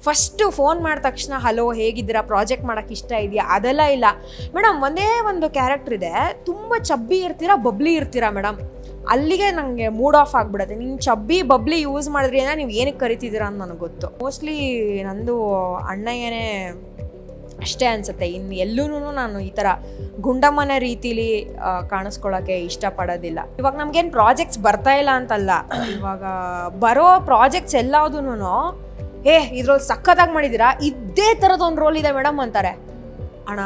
First phone ಮಾಡಿದ ತಕ್ಷಣ hello ಹೇಗಿದ್ದೀರಾ, ಪ್ರಾಜೆಕ್ಟ್ ಮಾಡೋಕ್ಕೆ ಇಷ್ಟ ಇದೆಯಾ, ಅದೆಲ್ಲ ಇಲ್ಲ ಮೇಡಮ್. ಒಂದೇ ಒಂದು ಕ್ಯಾರೆಕ್ಟರ್ ಇದೆ, ತುಂಬ ಚಬ್ಬಿ ಇರ್ತೀರಾ, ಬಬ್ಲಿ ಇರ್ತೀರಾ ಮೇಡಮ್. ಅಲ್ಲಿಗೆ ನನಗೆ ಮೂಡ್ ಆಫ್ ಆಗಿಬಿಡುತ್ತೆ. ನೀವು ಚಬ್ಬಿ ಬಬ್ಲಿ ಯೂಸ್ ಮಾಡಿದ್ರಿಂದ ನೀವು ಏನಕ್ಕೆ ಕರಿತಿದ್ದೀರಾ ಅಂತ ನನಗೆ ಗೊತ್ತು. ಮೋಸ್ಟ್ಲಿ ನಂದು ಅಣ್ಣಯ್ಯನೇ ಅಷ್ಟೇ ಅನಿಸುತ್ತೆ. ಇನ್ನು ಎಲ್ಲೂ ನಾನು ಈ ಥರ ಗುಂಡಮ್ಮನ ರೀತಿಲಿ ಕಾಣಿಸ್ಕೊಳ್ಳೋಕ್ಕೆ ಇಷ್ಟಪಡೋದಿಲ್ಲ. ಇವಾಗ ನಮಗೇನು ಪ್ರಾಜೆಕ್ಟ್ಸ್ ಬರ್ತಾ ಇಲ್ಲ ಅಂತಲ್ಲ, ಇವಾಗ ಬರೋ ಪ್ರಾಜೆಕ್ಟ್ಸ್ ಎಲ್ಲದೂ ಇದ್ರಲ್ಲಿ ಸಖತ್ತಾಗಿ ಮಾಡಿದ್ದೀರಾ, ಇದೇ ಥರದ ಒಂದು ರೋಲ್ ಇದೆ ಮೇಡಮ್ ಅಂತಾರೆ. ಅಣ್ಣ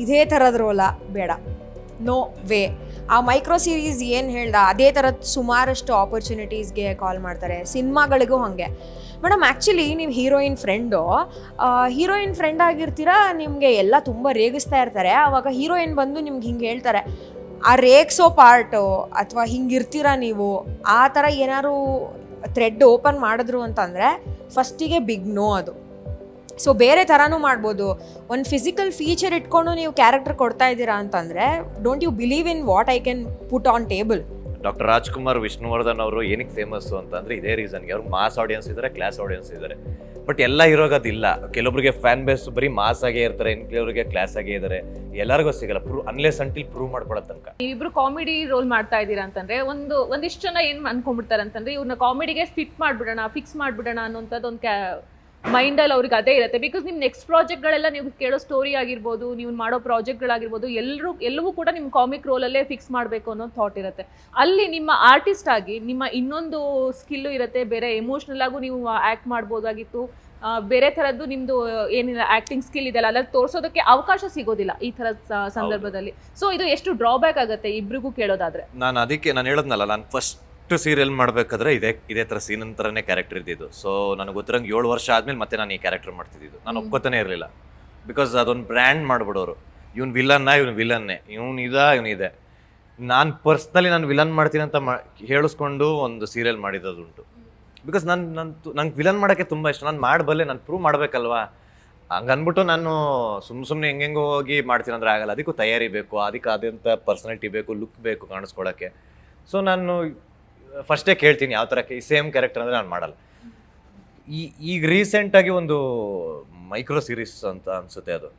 ಇದೇ ಥರದ ರೋಲ ಬೇಡ, ನೋ ವೇ. ಆ ಮೈಕ್ರೋ ಸೀರೀಸ್ ಏನು ಹೇಳ್ದ ಅದೇ ಥರದ ಸುಮಾರಷ್ಟು ಆಪರ್ಚುನಿಟೀಸ್ಗೆ ಕಾಲ್ ಮಾಡ್ತಾರೆ. ಸಿನಿಮಾಗಳಿಗೂ ಹಾಗೆ ಮೇಡಮ್. ಆ್ಯಕ್ಚುಲಿ ನೀವು ಹೀರೋಯಿನ್ ಫ್ರೆಂಡ್ ಆಗಿರ್ತೀರ, ನಿಮಗೆ ಎಲ್ಲ ತುಂಬ ರೇಗಿಸ್ತಾ ಇರ್ತಾರೆ. ಆವಾಗ ಹೀರೋಯಿನ್ ಬಂದು ನಿಮ್ಗೆ ಹಿಂಗೆ ಹೇಳ್ತಾರೆ, ಆ ರೇಗ್ಸೋ ಪಾರ್ಟು ಅಥವಾ ಹಿಂಗಿರ್ತೀರ ನೀವು, ಆ ಥರ ಏನಾದ್ರು ಥ್ರೆಡ್ ಓಪನ್ ಮಾಡಿದ್ರು ಅಂತಂದರೆ ಫಸ್ಟಿಗೆ ಬಿಗ್ ನೋ ಅದು. ಸೊ ಬೇರೆ ಥರನೂ ಮಾಡ್ಬೋದು. ಒಂದು ಫಿಸಿಕಲ್ ಫೀಚರ್ ಇಟ್ಕೊಂಡು ನೀವು ಕ್ಯಾರೆಕ್ಟರ್ ಕೊಡ್ತಾ ಇದ್ದೀರಾ ಅಂತಂದರೆ don't you believe in what I can put on table. Doctor Rajkumar Vishnuvardhan ಅವರು ಏನಕ್ಕೆ ಫೇಮಸ್ಸು ಅಂತಂದರೆ ಇದೇ ರೀಸನ್ಗೆ. ಅವ್ರಿಗೆ ಮಾಸ್ ಆಡಿಯನ್ಸ್ ಇದ್ದಾರೆ, ಕ್ಲಾಸ್ ಆಡಿಯನ್ಸ್ ಇದ್ದಾರೆ. ಬಟ್ ಎಲ್ಲ ಇರೋಗೋದಿಲ್ಲ. ಕೆಲವೊಬ್ಬರಿಗೆ ಫ್ಯಾನ್ ಬೇಸ್ ಬರೀ ಮಾಸ್ ಆಗೇ ಇರ್ತಾರೆ, ಕೆಲವರಿಗೆ ಕ್ಲಾಸ್ ಆಗೇ ಇದ್ದಾರೆ. ಎಲ್ಲರಿಗೂ ಸಿಗಲ್ಲ ಅನ್ಲೆಸ್ ಅಂಟಿಲ್ ಪ್ರೂವ್ ಮಾಡ್ಕೊಳ್ಳೋ ತನಕ. ನೀವಿಬ್ರು ಕಾಮಿಡಿ ರೋಲ್ ಮಾಡ್ತಾ ಇದ್ದೀರಾ ಅಂತಂದ್ರೆ ಒಂದಿಷ್ಟು ಜನ ಏನ್ ಅನ್ಕೊಂಡ್ಬಿಡ್ತಾರೆ ಅಂತಂದ್ರೆ ಇವ್ರನ್ನ ಕಾಮಿಡಿಗೆ ಫಿಕ್ಸ್ ಮಾಡ್ಬಿಡೋಣ ಅನ್ನೋಂಥದ್ದು ಒಂದು ಮೈಂಡಲ್ಲಿ ಅವ್ರಿಗೆ ಅದೇ ಇರುತ್ತೆ. ಬಿಕಾಸ್ ನಿಮ್ಮ ನೆಕ್ಸ್ಟ್ ಪ್ರಾಜೆಕ್ಟ್ಗಳೆಲ್ಲ ನೀವು ಕೇಳೋ ಸ್ಟೋರಿ ಆಗಿರ್ಬೋದು, ನೀವು ಮಾಡೋ ಪ್ರಾಜೆಕ್ಟ್ಗಳಾಗಿರ್ಬೋದು, ಎಲ್ಲವೂ ಕೂಡ ನಿಮ್ಮ ಕಾಮಿಕ್ ರೋಲಲ್ಲೇ ಫಿಕ್ಸ್ ಮಾಡಬೇಕು ಅನ್ನೋ ಥಾಟ್ ಇರುತ್ತೆ. ಅಲ್ಲಿ ನಿಮ್ಮ ಆರ್ಟಿಸ್ಟ್ ಆಗಿ ನಿಮ್ಮ ಇನ್ನೊಂದು ಸ್ಕಿಲ್ಲು ಇರುತ್ತೆ, ಬೇರೆ ಎಮೋಷ್ನಲ್ ಆಗು ನೀವು ಆ್ಯಕ್ಟ್ ಮಾಡ್ಬೋದಾಗಿತ್ತು. ಬೇರೆ ಥರದ್ದು ನಿಮ್ಮದು ಏನಿಲ್ಲ ಆ್ಯಕ್ಟಿಂಗ್ ಸ್ಕಿಲ್ ಇದೆಯಲ್ಲ ಅದ್ರಲ್ಲಿ ತೋರಿಸೋದಕ್ಕೆ ಅವಕಾಶ ಸಿಗೋದಿಲ್ಲ ಈ ಥರದ ಸಂದರ್ಭದಲ್ಲಿ. ಸೊ ಇದು ಎಷ್ಟು ಡ್ರಾಬ್ಯಾಕ್ ಆಗುತ್ತೆ ಇಬ್ರಿಗೂ ಕೇಳೋದಾದ್ರೆ. ನಾನು ಹೇಳದ್ನಲ್ಲ, ನಾನು ಫಸ್ಟ್ ಸೀರಿಯಲ್ ಮಾಡಬೇಕಾದ್ರೆ ಇದೇ ಥರ ಸೀನ್ ಥರನೇ ಕ್ಯಾರೆಕ್ಟರ್ ಇದ್ದಿದ್ದು. ಸೊ ನನಗೆ ಗೊತ್ತಿರಂಗೆ 7 ವರ್ಷ ಆದ್ಮೇಲೆ ಮತ್ತೆ ನಾನು ಈ ಕ್ಯಾರೆಕ್ಟರ್ ಮಾಡ್ತಿದ್ದು. ನಾನು ಒಪ್ಕೋತಾನೆ ಇರಲಿಲ್ಲ. ಬಿಕಾಸ್ ಅದೊಂದು ಬ್ರ್ಯಾಂಡ್ ಮಾಡ್ಬಿಡೋರು, ಇವನು ವಿಲನ್ನೇ, ಇವನಿದೆ. ನಾನು ಪರ್ಸ್ನಲಿ ನಾನು ವಿಲನ್ ಮಾಡ್ತೀನಿ ಅಂತ ಹೇಳಿಸ್ಕೊಂಡು ಒಂದು ಸೀರಿಯಲ್ ಮಾಡಿದ್ದದುಂಟು. ಬಿಕಾಸ್ ನಂಗೆ ವಿಲನ್ ಮಾಡೋಕ್ಕೆ ತುಂಬ ಇಷ್ಟ. ನಾನು ಮಾಡಬಲ್ಲೆ, ನಾನು ಪ್ರೂವ್ ಮಾಡಬೇಕಲ್ವಾ. ಹಂಗೆ ಅಂದ್ಬಿಟ್ಟು ನಾನು ಸುಮ್ಮನೆ ಹೆಂಗೆಂಗೋ ಹೋಗಿ ಮಾಡ್ತೀನಿ ಅಂದರೆ ಆಗಲ್ಲ. ಅದಕ್ಕೂ ತಯಾರಿ ಬೇಕು, ಅದಕ್ಕೆ ಆದಂಥ ಪರ್ಸನಾಲಿಟಿ ಬೇಕು, ಲುಕ್ ಬೇಕು ಕಾಣಿಸ್ಕೊಳ್ಳೋಕ್ಕೆ. ಸೊ ನಾನು ಫಸ್ಟೇ ಕೇಳ್ತೀನಿ ಯಾವ ಥರ ಈ ಸೇಮ್ ಕ್ಯಾರೆಕ್ಟರ್ ಅಂದರೆ ನಾನು ಮಾಡಲ್ಲ. ಈಗ ರೀಸೆಂಟಾಗಿ ಒಂದು ಮೈಕ್ರೋ ಸೀರೀಸ್ ಅಂತ ಅನಿಸುತ್ತೆ, ಅದು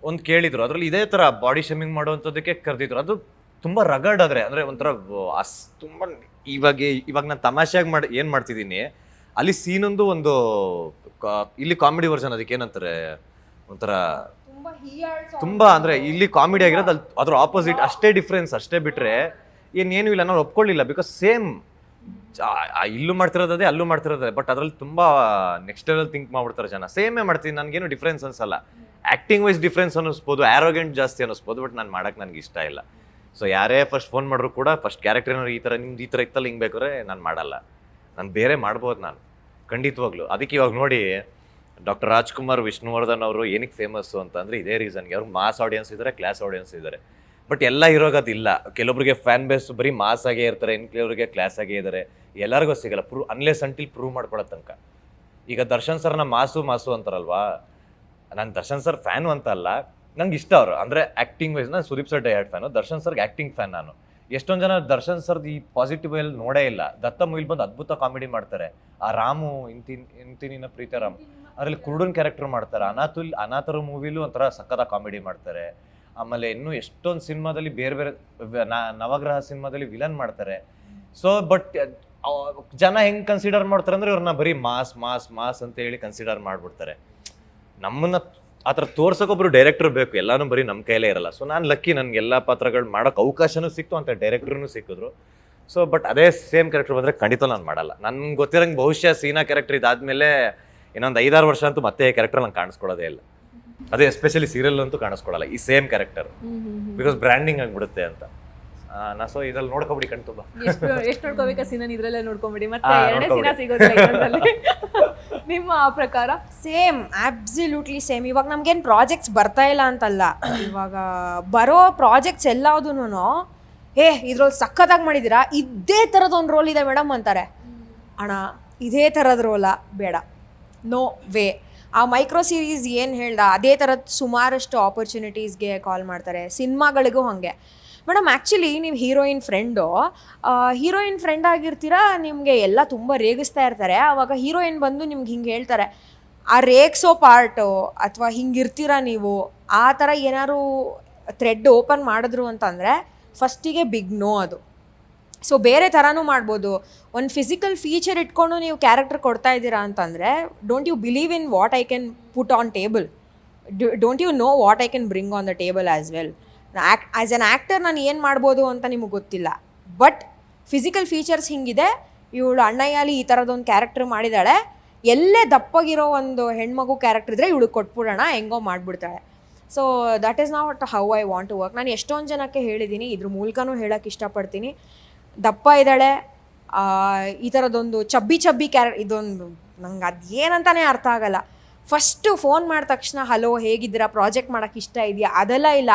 ಒಂದು ಕೇಳಿದ್ರು. ಅದರಲ್ಲಿ ಇದೇ ಥರ ಬಾಡಿ ಶೇಮಿಂಗ್ ಮಾಡುವಂಥದ್ದಕ್ಕೆ ಕರೆದಿದ್ರು. ಅದು ತುಂಬ ರಗಡ್ ಅಂದರೆ ಒಂಥರ ತುಂಬ ಇವಾಗ ನಾನು ತಮಾಷೆಯಾಗಿ ಏನು ಮಾಡ್ತಿದ್ದೀನಿ, ಅಲ್ಲಿ ಸೀನೊಂದು ಇಲ್ಲಿ ಕಾಮಿಡಿ ವರ್ಷನ್. ಅದಕ್ಕೆ ಏನಂತಾರೆ, ಒಂಥರ ತುಂಬ ಅಂದರೆ ಇಲ್ಲಿ ಕಾಮಿಡಿ ಆಗಿರೋದು, ಅದ್ರ ಆಪೋಸಿಟ್ ಅಷ್ಟೇ ಡಿಫ್ರೆನ್ಸ್, ಅಷ್ಟೇ ಬಿಟ್ಟರೆ ಏನೇನು ಇಲ್ಲ. ನಾನು ಒಪ್ಕೊಳ್ಳಿಲ್ಲ. ಬಿಕಾಸ್ ಸೇಮ್ ಇಲ್ಲೂ ಮಾಡ್ತಿರೋದೇ ಅಲ್ಲೂ ಮಾಡ್ತಿರೋದೇ. ಬಟ್ ಅದರಲ್ಲಿ ತುಂಬ ನೆಕ್ಸ್ಟ್ ಲೆವೆಲ್ ಥಿಂಕ್ ಮಾಡ್ಬಿಡ್ತಾರೆ ಜನ. ಸೇಮೇ ಮಾಡ್ತೀನಿ, ನನಗೇನು ಡಿಫ್ರೆನ್ಸ್ ಅನ್ಸಲ್ಲ. ಆ್ಯಕ್ಟಿಂಗ್ ವೈಸ್ ಡಿಫ್ರೆನ್ಸ್ ಅನ್ನಿಸ್ಬೋದು, ಆ್ಯರೋಗೆಂಟ್ ಜಾಸ್ತಿ ಅನ್ನಿಸ್ಬೋದು, ಬಟ್ ನಾನು ಮಾಡೋಕ್ಕೆ ನನಗೆ ಇಷ್ಟ ಇಲ್ಲ. ಸೊ ಯಾರೇ ಫಸ್ಟ್ ಫೋನ್ ಮಾಡಿದ್ರು ಕೂಡ ಫಸ್ಟ್ ಕ್ಯಾರೆಕ್ಟರ್ ಏನಾದ್ರು ನಿಮ್ದು ಈ ಥರ ಇತ್ತಲ್ಲ ಹಿಂಗೆ ಬೇಕಾದ್ರೆ ನಾನು ಮಾಡಲ್ಲ. ನಾನು ಬೇರೆ ಮಾಡ್ಬೋದು ನಾನು ಖಂಡಿತವಾಗ್ಲೂ. ಅದಕ್ಕೆ ಇವಾಗ ನೋಡಿ, ಡಾಕ್ಟರ್ ರಾಜ್ಕುಮಾರ್ ವಿಷ್ಣುವರ್ಧನ್ ಅವರು ಏನಕ್ಕೆ ಫೇಮಸ್ಸು ಅಂತಂದರೆ ಇದೇ ರೀಸನ್ಗೆ. ಅವ್ರಿಗೆ ಮಾಸ್ ಆಡಿಯನ್ಸ್ ಇದ್ದಾರೆ, ಕ್ಲಾಸ್ ಆಡಿಯನ್ಸ್ ಇದ್ದಾರೆ. ಬಟ್ ಎಲ್ಲ ಇರೋಗೋದಿಲ್ಲ. ಕೆಲವೊಬ್ಬರಿಗೆ ಫ್ಯಾನ್ ಬೇಸ್ ಬರೀ ಮಾಸ್ ಆಗೇ ಇರ್ತಾರೆ, ಕೆಲವರಿಗೆ ಕ್ಲಾಸ್ ಆಗೇ ಇದ್ದಾರೆ. ಎಲ್ಲರಿಗೂ ಸಿಗಲ್ಲ ಅನ್ಲೆಸ್ ಅಂಟಿಲ್ ಪ್ರೂವ್ ಮಾಡ್ಕೊಳ್ಳೋ ತನಕ. ಈಗ ದರ್ಶನ್ ಸರ್ನ ಮಾಸು ಅಂತಾರಲ್ವಾ, ನಾನು ದರ್ಶನ್ ಸರ್ ಫ್ಯಾನು ಅಂತ ಅಲ್ಲ, ನಂಗೆ ಇಷ್ಟ ಅವರು. ಅಂದರೆ ಆ್ಯಕ್ಟಿಂಗ್ ವೈಸ್ ನಾನು ಸುದೀಪ್ ಸರ್ ಡೈಹರ್ಡ್ ಫ್ಯಾನು, ದರ್ಶನ್ ಸರ್ಗೆ ಆ್ಯಕ್ಟಿಂಗ್ ಫ್ಯಾನ್ ನಾನು. ಎಷ್ಟೊಂದು ಜನ ದರ್ಶನ್ ಸರ್ದು ಈ ಪಾಸಿಟಿವ್ ಅಲ್ಲಿ ನೋಡೇ ಇಲ್ಲ. ದತ್ತ ಮೂವಿಲಿ ಬಂದು ಅದ್ಭುತ ಕಾಮಿಡಿ ಮಾಡ್ತಾರೆ. ಆ ರಾಮು ಇಂತಿನ ಪ್ರೀತರಾಮ್ ಅದರಲ್ಲಿ ಕುರುಡನ್ ಕ್ಯಾರೆಕ್ಟರ್ ಮಾಡ್ತಾರೆ. ಅನಾಥರು ಮೂವಿಲೂ ಒಂಥರ ಸಕ್ಕದ ಕಾಮಿಡಿ ಮಾಡ್ತಾರೆ. ಆಮೇಲೆ ಇನ್ನೂ ಎಷ್ಟೊಂದು ಸಿನಿಮಾದಲ್ಲಿ ಬೇರೆ ನವಗ್ರಹ ಸಿನಿಮಾದಲ್ಲಿ ವಿಲನ್ ಮಾಡ್ತಾರೆ. ಸೊ ಬಟ್ ಜನ ಹೆಂಗೆ ಕನ್ಸಿಡರ್ ಮಾಡ್ತಾರೆ ಅಂದರೆ ಇವ್ರನ್ನ ಬರೀ ಮಾಸ್ ಅಂತ ಹೇಳಿ ಕನ್ಸಿಡರ್ ಮಾಡಿಬಿಡ್ತಾರೆ. ನಮ್ಮನ್ನ ಆ ಥರ ತೋರ್ಸೋಕೊಬ್ರು ಡೈರೆಕ್ಟರ್ ಬೇಕು, ಎಲ್ಲನೂ ಬರೀ ನಮ್ಮ ಕೈಲೇ ಇರಲ್ಲ. ಸೊ ನಾನು ಲಕ್ಕಿ, ನನಗೆ ಎಲ್ಲ ಪಾತ್ರಗಳು ಮಾಡೋಕೆ ಅವಕಾಶನೂ ಸಿಕ್ತು, ಅಂತ ಡೈರೆಕ್ಟ್ರೂ ಸಿಕ್ಕಿದ್ರು. ಸೊ ಬಟ್ ಅದೇ ಸೇಮ್ ಕ್ಯಾರೆಕ್ಟರ್ ಬಂದರೆ ಖಂಡಿತ ನಾನು ಮಾಡಲ್ಲ. ನನ್ಗೆ ಗೊತ್ತಿರಂಗೆ ಬಹುಶಃ ಸೀನಾ ಕ್ಯಾರೆಕ್ಟರ್ ಇದಾದಮೇಲೆ ಇನ್ನೊಂದು 5-6 ವರ್ಷ ಅಂತೂ ಮತ್ತೆ ಕ್ಯಾರೆಕ್ಟರ್ ನಂಗೆ ಕಾಣಿಸ್ಕೊಳ್ಳೋದೇ ಇಲ್ಲ. ಅದೇ ಎಸ್ಪೆಷಲಿ ಸೀರಿಯಲ್ ಅಂತೂ ಕಾಣಿಸ್ಕೊಳ್ಳಲ್ಲ ಈ ಸೇಮ್ ಕ್ಯಾರೆಕ್ಟರ್, ಬಿಕಾಸ್ ಬ್ರ್ಯಾಂಡಿಂಗ್ ಆಗಿಬಿಡುತ್ತೆ ಅಂತ. ಸೊ ಇದ್ರಲ್ಲಿ ನೋಡ್ಕೊಬಿಡಿ ಕಣ್ ತುಂಬ. ಎಷ್ಟು ನೋಡ್ಕೋಬೇಕಾ ಸೀನನ್ ಇದ್ರಲ್ಲೇ ನೋಡ್ಕೊಂಬಿಡಿ, ಮತ್ತೆ ಎರಡನೇ ಸೀನ ಸಿಗೋದಿಲ್ಲ ನಿಮ್ಮ ಪ್ರಕಾರ. Same, absolutely same. ಇವಾಗ ನಮ್ಗೇನು ಪ್ರಾಜೆಕ್ಟ್ಸ್ ಬರ್ತಾ ಇಲ್ಲ ಅಂತಲ್ಲ, ಇವಾಗ ಬರೋ ಪ್ರಾಜೆಕ್ಟ್ಸ್ ಎಲ್ಲದೂ ಇದ್ರಲ್ಲಿ ಸಖತ್ತಾಗಿ ಮಾಡಿದ್ದೀರಾ, ಇದೇ ಥರದ ಒಂದು ರೋಲ್ ಇದೆ ಮೇಡಮ್ ಅಂತಾರೆ. ಅಣ್ಣ ಇದೇ ಥರದ ರೋಲ ಬೇಡ, ನೋ ವೇ. ಆ ಮೈಕ್ರೋ ಸೀರೀಸ್ ಏನು ಹೇಳ್ದ ಅದೇ ಥರದ ಸುಮಾರಷ್ಟು ಆಪರ್ಚುನಿಟೀಸ್ಗೆ ಕಾಲ್ ಮಾಡ್ತಾರೆ. ಸಿನಿಮಾಗಳಿಗೂ ಹಾಗೆ ಮೇಡಮ್. ಆ್ಯಕ್ಚುಲಿ ನೀವು ಹೀರೋಯಿನ್ ಫ್ರೆಂಡ್ ಆಗಿರ್ತೀರ, ನಿಮಗೆ ಎಲ್ಲ ತುಂಬ ರೇಗಿಸ್ತಾ ಇರ್ತಾರೆ. ಆವಾಗ ಹೀರೋಯಿನ್ ಬಂದು ನಿಮ್ಗೆ ಹಿಂಗೆ ಹೇಳ್ತಾರೆ, ಆ ರೇಗ್ಸೋ ಪಾರ್ಟು ಅಥವಾ ಹಿಂಗಿರ್ತೀರ ನೀವು ಆ ಥರ ಏನಾದ್ರು ಥ್ರೆಡ್ ಓಪನ್ ಮಾಡಿದ್ರು ಅಂತಂದರೆ ಫಸ್ಟಿಗೆ ಬಿಗ್ ನೋ ಅದು. ಸೊ ಬೇರೆ ಥರನೂ ಮಾಡ್ಬೋದು. ಒಂದು ಫಿಸಿಕಲ್ ಫೀಚರ್ ಇಟ್ಕೊಂಡು ನೀವು ಕ್ಯಾರೆಕ್ಟರ್ ಕೊಡ್ತಾ ಇದ್ದೀರಾ ಅಂತಂದರೆ don't you believe in what I can put on table, don't you know what I can bring on the table as well. As an actor ನಾನು ಏನು ಮಾಡ್ಬೋದು ಅಂತ ನಿಮಗೆ ಗೊತ್ತಿಲ್ಲ, ಬಟ್ ಫಿಸಿಕಲ್ ಫೀಚರ್ಸ್ ಹಿಂಗಿದೆ, ಇವಳು ಅಣ್ಣಯ್ಯಲಿ ಈ ಥರದೊಂದು ಕ್ಯಾರೆಕ್ಟರ್ ಮಾಡಿದ್ದಾಳೆ, ಎಲ್ಲೇ ದಪ್ಪಗಿರೋ ಒಂದು ಹೆಣ್ಮಗು ಕ್ಯಾರೆಕ್ಟರ್ ಇದ್ದರೆ ಇವಳು ಕೊಟ್ಬಿಡೋಣ, ಹೆಂಗೋ ಮಾಡಿಬಿಡ್ತಾಳೆ. So that is not how I want to work. ನಾನು ಎಷ್ಟೊಂದು ಜನಕ್ಕೆ ಹೇಳಿದ್ದೀನಿ, ಇದ್ರ ಮೂಲಕನೂ ಹೇಳೋಕ್ಕೆ ಇಷ್ಟಪಡ್ತೀನಿ. ದಪ್ಪ ಇದ್ದಾಳೆ, ಈ ಥರದೊಂದು ಚಬ್ಬಿ ಇದೊಂದು ನಂಗೆ ಅದು ಏನಂತಾನೆ ಅರ್ಥ ಆಗಲ್ಲ. ಫಸ್ಟು ಫೋನ್ ಮಾಡಿದ ತಕ್ಷಣ ಹಲೋ ಹೇಗಿದ್ದೀರಾ, ಪ್ರಾಜೆಕ್ಟ್ ಮಾಡೋಕ್ಕೆ ಇಷ್ಟ ಇದೆಯಾ, ಅದೆಲ್ಲ ಇಲ್ಲ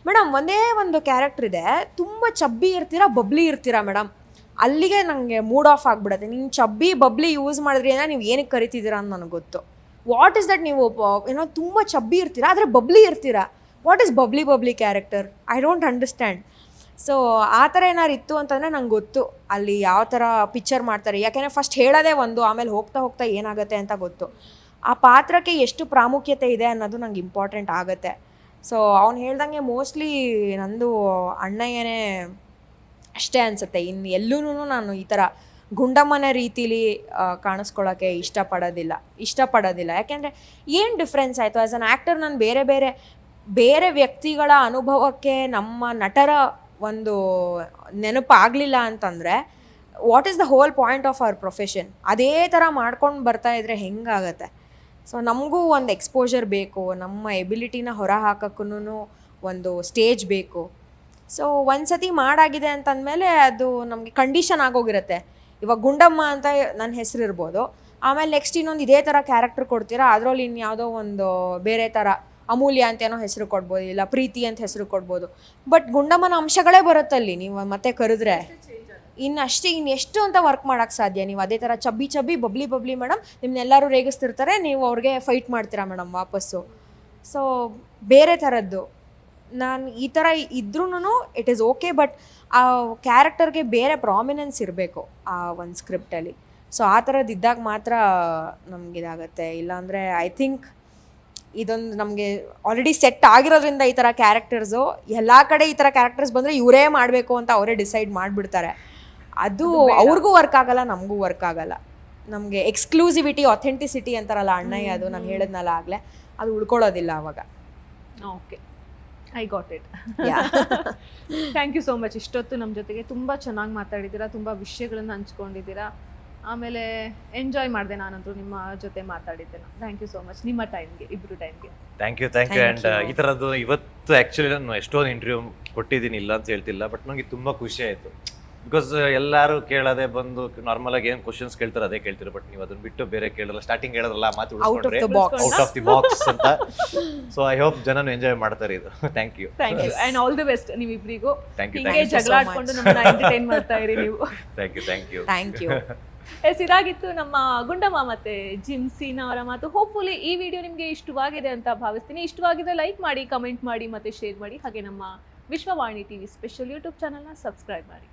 ಮೇಡಮ್. ಒಂದೇ ಒಂದು ಕ್ಯಾರೆಕ್ಟರ್ ಇದೆ, ತುಂಬ ಚಬ್ಬಿ ಇರ್ತೀರಾ, ಬಬ್ಲಿ ಇರ್ತೀರಾ ಮೇಡಮ್, ಅಲ್ಲಿಗೆ ನನಗೆ ಮೂಡ್ ಆಫ್ ಆಗಿಬಿಡುತ್ತೆ. ನೀವು ಚಬ್ಬಿ ಬಬ್ಲಿ ಯೂಸ್ ಮಾಡಿದ್ರಿ ಏನೋ ನೀವು ಏನಕ್ಕೆ ಕರಿತಿದ್ದೀರಾ ಅಂತ ನನಗೆ ಗೊತ್ತು. ವಾಟ್ ಇಸ್ ದಟ್, ನೀವು ಏನೋ ತುಂಬ ಚಬ್ಬಿ ಇರ್ತೀರಾ ಆದರೆ ಬಬ್ಲಿ ಇರ್ತೀರಾ, what is bubbly character, I don't understand. So ಆ ಥರ ಏನಾರು ಇತ್ತು ಅಂತಂದರೆ ನಂಗೆ ಗೊತ್ತು ಅಲ್ಲಿ ಯಾವ ಥರ ಪಿಕ್ಚರ್ ಮಾಡ್ತಾರೆ, ಯಾಕೆಂದರೆ ಫಸ್ಟ್ ಹೇಳೋದೇ ಒಂದು, ಆಮೇಲೆ ಹೋಗ್ತಾ ಹೋಗ್ತಾ ಏನಾಗುತ್ತೆ ಅಂತ ಗೊತ್ತು. ಆ ಪಾತ್ರಕ್ಕೆ ಎಷ್ಟು ಪ್ರಾಮುಖ್ಯತೆ ಇದೆ ಅನ್ನೋದು ನಂಗೆ ಇಂಪಾರ್ಟೆಂಟ್ ಆಗುತ್ತೆ. ಸೊ ಅವ್ನು ಹೇಳ್ದಂಗೆ ಮೋಸ್ಟ್ಲಿ ನಂದು ಅಣ್ಣಯ್ಯನೇ ಅಷ್ಟೇ ಅನಿಸುತ್ತೆ. ಇನ್ನು ಎಲ್ಲೂ ನಾನು ಈ ಥರ ಗುಂಡಮ್ಮನ ರೀತಿಲಿ ಕಾಣಿಸ್ಕೊಳ್ಳೋಕ್ಕೆ ಇಷ್ಟಪಡೋದಿಲ್ಲ. ಯಾಕೆಂದರೆ ಏನು ಡಿಫ್ರೆನ್ಸ್ ಆಯಿತು? ಆ್ಯಸ್ ಅನ್ ಆ್ಯಕ್ಟರ್ ನಾನು ಬೇರೆ ವ್ಯಕ್ತಿಗಳ ಅನುಭವಕ್ಕೆ ನಮ್ಮ ನಟರ ಒಂದು ನೆನಪಾಗಲಿಲ್ಲ ಅಂತಂದರೆ what is the whole point of our profession? ಅದೇ ಥರ ಮಾಡ್ಕೊಂಡು ಬರ್ತಾ ಇದ್ದರೆ ಹೆಂಗಾಗತ್ತೆ? ಸೊ ನಮಗೂ ಒಂದು ಎಕ್ಸ್ಪೋಜರ್ ಬೇಕು, ನಮ್ಮ ಎಬಿಲಿಟಿನ ಹೊರ ಹಾಕೋಕ್ಕೂ ಒಂದು ಸ್ಟೇಜ್ ಬೇಕು. ಸೊ ಒಂದು ಸತಿ ಮಾಡಾಗಿದೆ ಅಂತಂದಮೇಲೆ ಅದು ನಮಗೆ ಕಂಡೀಷನ್ ಆಗೋಗಿರುತ್ತೆ. ಇವಾಗ ಗುಂಡಮ್ಮ ಅಂತ ನನ್ನ ಹೆಸರು ಇರ್ಬೋದು, ಆಮೇಲೆ ನೆಕ್ಸ್ಟ್ ಇನ್ನೊಂದು ಇದೇ ಥರ ಕ್ಯಾರೆಕ್ಟರ್ ಕೊಡ್ತೀರಾ, ಅದರಲ್ಲಿ ಇನ್ಯಾವುದೋ ಒಂದು ಬೇರೆ ಥರ ಅಮೂಲ್ಯ ಅಂತೇನೋ ಹೆಸರು ಕೊಡ್ಬೋದು, ಇಲ್ಲ ಪ್ರೀತಿ ಅಂತ ಹೆಸರು ಕೊಡ್ಬೋದು, ಬಟ್ ಗುಂಡಮ್ಮನ ಅಂಶಗಳೇ ಬರುತ್ತಲ್ಲಿ ನೀವು ಮತ್ತೆ ಕರೆದ್ರೆ. ಇನ್ನೆಷ್ಟು ಅಂತ ವರ್ಕ್ ಮಾಡೋಕ್ಕೆ ಸಾಧ್ಯ? ನೀವು ಅದೇ ಥರ ಚಬ್ಬಿ ಬಬ್ಲಿ ಮೇಡಮ್, ನಿಮ್ಮನ್ನೆಲ್ಲರೂ ರೇಗಿಸ್ತಿರ್ತಾರೆ, ನೀವು ಅವ್ರಿಗೆ ಫೈಟ್ ಮಾಡ್ತೀರಾ ಮೇಡಮ್ ವಾಪಸ್ಸು. ಸೊ ಬೇರೆ ಥರದ್ದು ನಾನು ಈ ಥರ ಇದ್ರೂ ಇಟ್ ಈಸ್ ಓಕೆ, ಬಟ್ ಆ ಕ್ಯಾರೆಕ್ಟರ್ಗೆ ಬೇರೆ ಪ್ರಾಮಿನೆನ್ಸ್ ಇರಬೇಕು ಆ ಒಂದು ಸ್ಕ್ರಿಪ್ಟಲ್ಲಿ. ಸೊ ಆ ಥರದ್ದು ಇದ್ದಾಗ ಮಾತ್ರ ನಮಗಿದಾಗತ್ತೆ. ಇಲ್ಲಾಂದರೆ ಐ ಥಿಂಕ್ ಇದೊಂದು ನಮಗೆ ಆಲ್ರೆಡಿ ಸೆಟ್ ಆಗಿರೋದ್ರಿಂದ ಈ ಥರ ಕ್ಯಾರೆಕ್ಟರ್ಸು ಎಲ್ಲ ಕಡೆ ಈ ಥರ ಕ್ಯಾರೆಕ್ಟರ್ಸ್ ಬಂದರೆ ಇವರೇ ಮಾಡಬೇಕು ಅಂತ ಅವರೇ ಡಿಸೈಡ್ ಮಾಡಿಬಿಡ್ತಾರೆ. ಅದು ಅವ್ರಿಗೂ ವರ್ಕ್ ಆಗಲ್ಲ, ನಮಗೂ ವರ್ಕ್ ಆಗಲ್ಲ. ನಮಗೆ ಎಕ್ಸ್ಕ್ಲೂಸಿವಿಟಿ, ಅಥೆಂಟಿಸಿಟಿ ಅಂತಾರಲ್ಲ ಅಣ್ಣಯ್ಯ, ಅದು ನಾನು ಹೇಳಿದ್ನಲ್ಲ ಆಗಲೇ, ಅದು ಉಳ್ಕೊಳ್ಳೋದಿಲ್ಲ ಅವಾಗ. Okay, I got it. Thank you so much. ಇಷ್ಟೊತ್ತು ನಮ್ಮ ಜೊತೆಗೆ ತುಂಬ ಚೆನ್ನಾಗಿ ಮಾತಾಡಿದ್ದೀರಾ, ತುಂಬ ವಿಷಯಗಳನ್ನು ಹಂಚ್ಕೊಂಡಿದ್ದೀರಾ. ಆಮೇಲೆ ಎಂಜಾಯ್ ಮಾಡಿದೆ ನಾನಂತೂ ನಿಮ್ಮ ಜೊತೆ ಮಾತಾಡಿದ್ದೇನೆ. ಥ್ಯಾಂಕ್ ಯು ಸೋ ಮಚ್ ನಿಮ್ಮ ಟೈಮ್ಗೆ, ಇಬ್ಬರು ಟೈಮ್ಗೆ. Thank you. ಆ್ಯಂಡ್ ಈ ಥರದ್ದು ಇವತ್ತು ಆ್ಯಕ್ಚುಲಿ ನಾನು ಎಷ್ಟೊಂದು ಇಂಟರ್ವ್ಯೂ ಕೊಟ್ಟಿದ್ದೀನಿ, ಇಲ್ಲ ಅಂತ ಹೇಳ್ತಿಲ್ಲ, ಬಟ್ ನನಗೆ ತುಂಬ ಖುಷಿ ಆಯಿತು. ಬಿಕಾಸ್ ಎಲ್ಲರೂ ಕೇಳೋದೇ ಬಂದು ನಾರ್ಮಲಾಗಿ ಏನು ಕ್ವಶನ್ಸ್ ಕೇಳ್ತಾರೆ ಅದೇ ಕೇಳ್ತೀರಿ, ಬಟ್ ನೀವು ಅದನ್ನ ಬಿಟ್ಟು ಬೇರೆ ಕೇಳಲ್ಲ. ಸ್ಟಾರ್ಟಿಂಗ್ ಹೇಳಿದ್ರಲ್ಲ ಮಾತು ಉಳಿಸ್ಕೊಂಡ್ರೆ ಔಟ್ ಆಫ್ ದಿ ಬಾಕ್ಸ್ ಅಂತ. ಸೊ ಐ ಹೋಪ್ ಜನನು ಎಂಜಾಯ್ ಮಾಡ್ತಾರೆ ಇದು. Thank you and all the best ನಿಮ್ಮಿಬ್ಬರಿಗೂ. Thank you. ಹೀಗೆ ಜಗಳ ಆಡ್ಕೊಂಡು ನಮ್ಮನ್ನ ಎಂಟರ್ಟೈನ್ ಮಾಡ್ತಾ ಇರಿ ನೀವು. Thank you. ಎಸ್, ಇದಾಗಿತ್ತು ನಮ್ಮ ಗುಂಡಮ್ಮ ಮತ್ತೆ ಜಿಮ್ಸೀನಾ ಅವರ ಮಾತು. ಹೋಪ್ಫುಲಿ ಈ ವಿಡಿಯೋ ನಿಮಗೆ ಇಷ್ಟವಾಗಿದೆ ಅಂತ ಭಾವಿಸ್ತೀನಿ. ಇಷ್ಟವಾಗಿದ್ರೆ ಲೈಕ್ ಮಾಡಿ, ಕಮೆಂಟ್ ಮಾಡಿ, ಮತ್ತೆ ಶೇರ್ ಮಾಡಿ. ಹಾಗೆ ನಮ್ಮ ವಿಶ್ವವಾಣಿ ಟಿವಿ ಸ್ಪೆಷಲ್ ಯೂಟ್ಯೂಬ್ ಚಾನಲ್ನ ಸಬ್ಸ್ಕ್ರೈಬ್ ಮಾಡಿ.